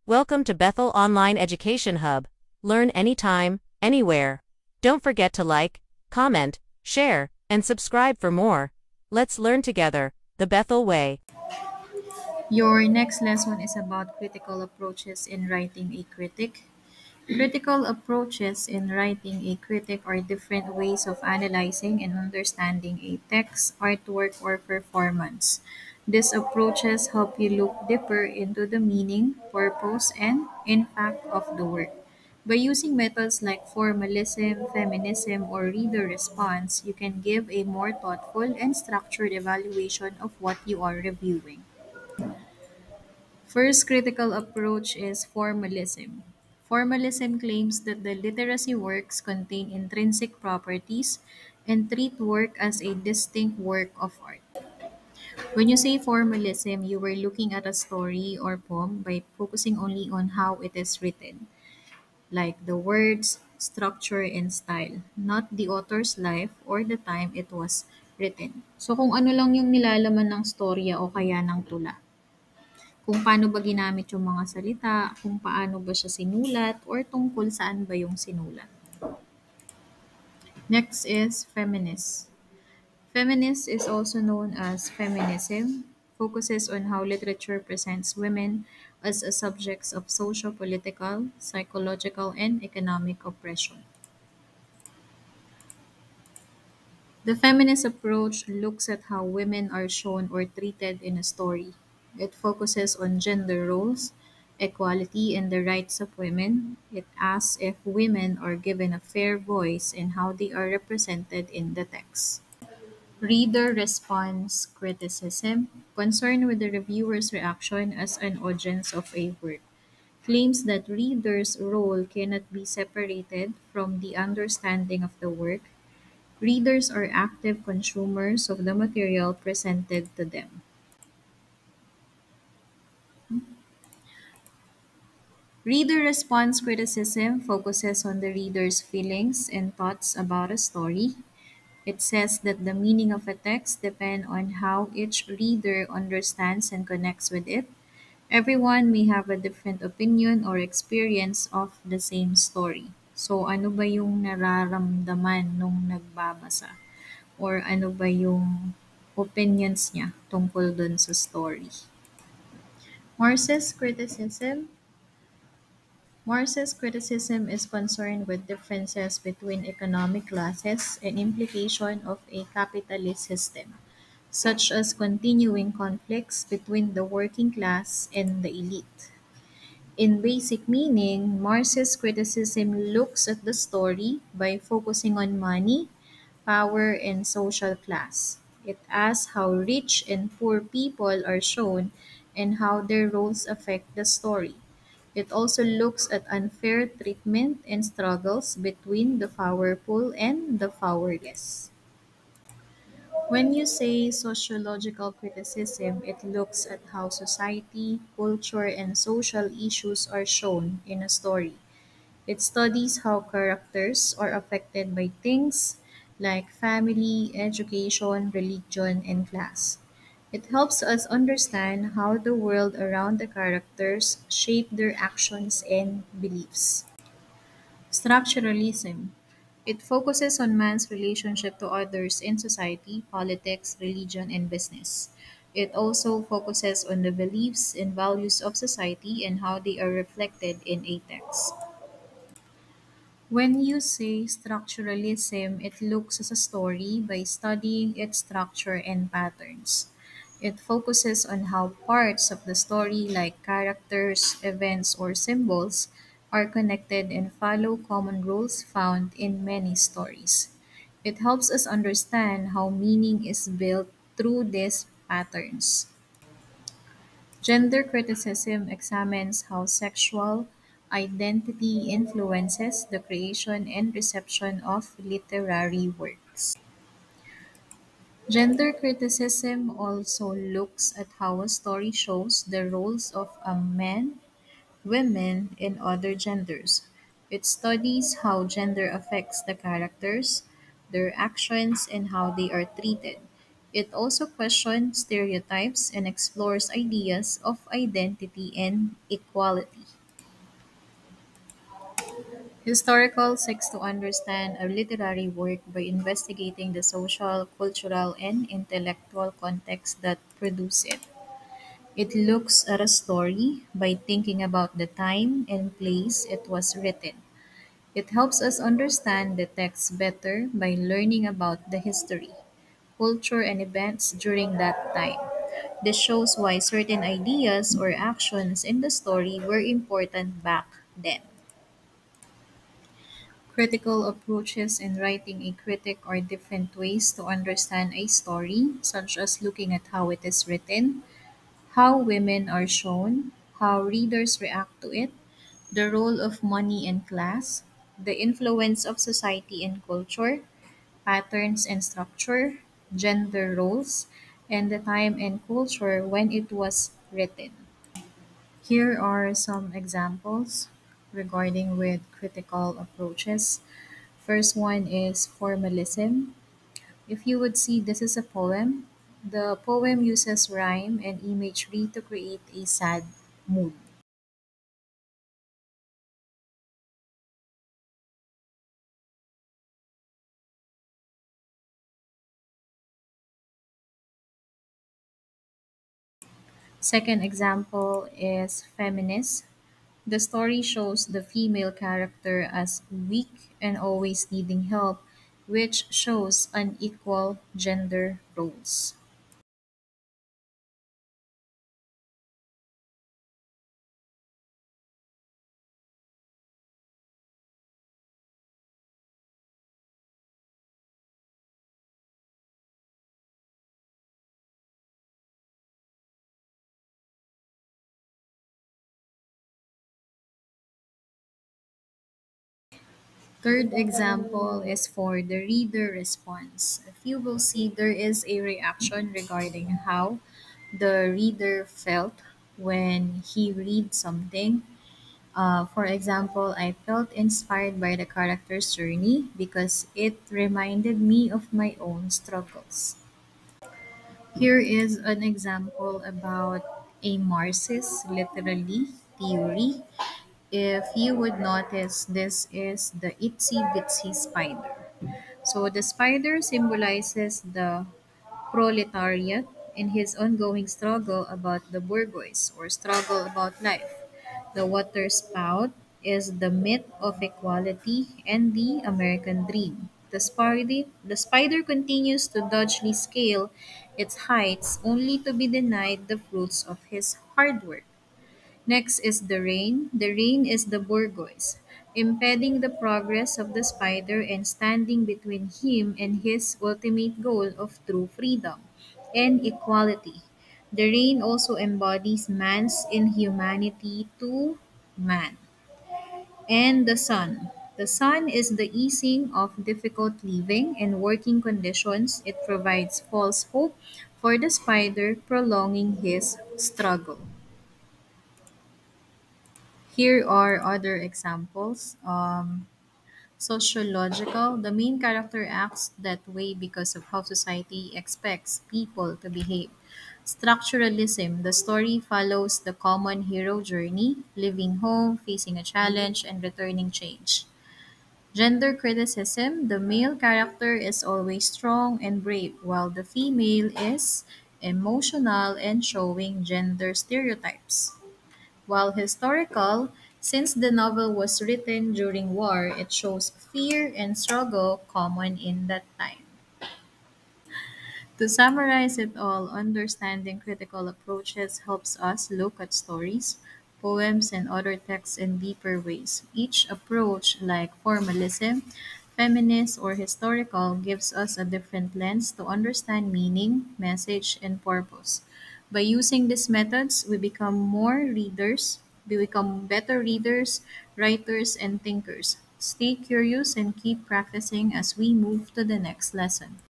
Welcome to Bethel Online Education Hub. Learn anytime, anywhere. Don't forget to like, comment, share, and subscribe for more. Let's learn together, the Bethel way. Your next lesson is about critical approaches in writing a critic. Critical approaches in writing a critic are different ways of analyzing and understanding a text, artwork, or performance. These approaches help you look deeper into the meaning, purpose, and impact of the work. By using methods like formalism, feminism, or reader response, you can give a more thoughtful and structured evaluation of what you are reviewing. First critical approach is formalism. Formalism claims that the literacy works contain intrinsic properties and treat work as a distinct work of art. When you say formalism, you were looking at a story or poem by focusing only on how it is written, like the words, structure, and style, not the author's life or the time it was written. So kung ano lang yung nilalaman ng storya o kaya ng tula. Kung paano ba ginamit yung mga salita, kung paano ba siya sinulat, or tungkol saan ba yung sinulat. Next is feminist. Feminist is also known as feminism, focuses on how literature presents women as a subjects of social, political, psychological, and economic oppression. The feminist approach looks at how women are shown or treated in a story. It focuses on gender roles, equality, and the rights of women. It asks if women are given a fair voice and how they are represented in the text. Reader response criticism, concerned with the reviewer's reaction as an audience of a work, claims that readers' role cannot be separated from the understanding of the work. Readers are active consumers of the material presented to them. Reader response criticism focuses on the reader's feelings and thoughts about a story. It says that the meaning of a text depends on how each reader understands and connects with it. Everyone may have a different opinion or experience of the same story. So ano ba yung nararamdaman nung nagbabasa? Or ano ba yung opinions niya tungkol dun sa story. Marxist criticism. Marxist criticism is concerned with differences between economic classes and implication of a capitalist system, such as continuing conflicts between the working class and the elite. In basic meaning, Marxist criticism looks at the story by focusing on money, power, and social class. It asks how rich and poor people are shown and how their roles affect the story. It also looks at unfair treatment and struggles between the powerful and the powerless. When you say sociological criticism, it looks at how society, culture, and social issues are shown in a story. It studies how characters are affected by things like family, education, religion, and class. It helps us understand how the world around the characters shape their actions and beliefs. Structuralism. It focuses on man's relationship to others in society, politics, religion, and business. It also focuses on the beliefs and values of society and how they are reflected in a text. When you say structuralism, it looks at a story by studying its structure and patterns. It focuses on how parts of the story, like characters, events, or symbols, are connected and follow common rules found in many stories. It helps us understand how meaning is built through these patterns. Gender criticism examines how sexual identity influences the creation and reception of literary works. Gender criticism also looks at how a story shows the roles of a man, women, and other genders. It studies how gender affects the characters, their actions, and how they are treated. It also questions stereotypes and explores ideas of identity and equality. Historical seeks to understand a literary work by investigating the social, cultural, and intellectual context that produce it. It looks at a story by thinking about the time and place it was written. It helps us understand the text better by learning about the history, culture, and events during that time. This shows why certain ideas or actions in the story were important back then. Critical approaches in writing a critic are different ways to understand a story, such as looking at how it is written, how women are shown, how readers react to it, the role of money and class, the influence of society and culture, patterns and structure, gender roles, and the time and culture when it was written. Here are some examples regarding with critical approaches. First one is formalism. If you would see this is a poem, the poem uses rhyme and imagery to create a sad mood. Second example is feminist. The story shows the female character as weak and always needing help, which shows unequal gender roles. Third example is for the reader response. If you will see, there is a reaction regarding how the reader felt when he read something. For example, I felt inspired by the character's journey because it reminded me of my own struggles. Here is an example about a Marxist literally theory. If you would notice, this is the itsy bitsy spider. So the spider symbolizes the proletariat in his ongoing struggle about the bourgeois or struggle about life. The water spout is the myth of equality and the American dream. The spider continues to dodgily scale its heights only to be denied the fruits of his hard work. Next is the rain. The rain is the bourgeois, impeding the progress of the spider and standing between him and his ultimate goal of true freedom and equality. The rain also embodies man's inhumanity to man. And the sun. The sun is the easing of difficult living and working conditions. It provides false hope for the spider, prolonging his struggle. Here are other examples. Sociological, the main character acts that way because of how society expects people to behave. Structuralism, the story follows the common hero journey, leaving home, facing a challenge, and returning change. Gender criticism, the male character is always strong and brave, while the female is emotional and showing gender stereotypes. While historical, since the novel was written during war, it shows fear and struggle common in that time. To summarize it all, understanding critical approaches helps us look at stories, poems, and other texts in deeper ways. Each approach, like formalism, feminist, or historical, gives us a different lens to understand meaning, message, and purpose. By using these methods, we become better readers, writers, and thinkers. Stay curious and keep practicing as we move to the next lesson.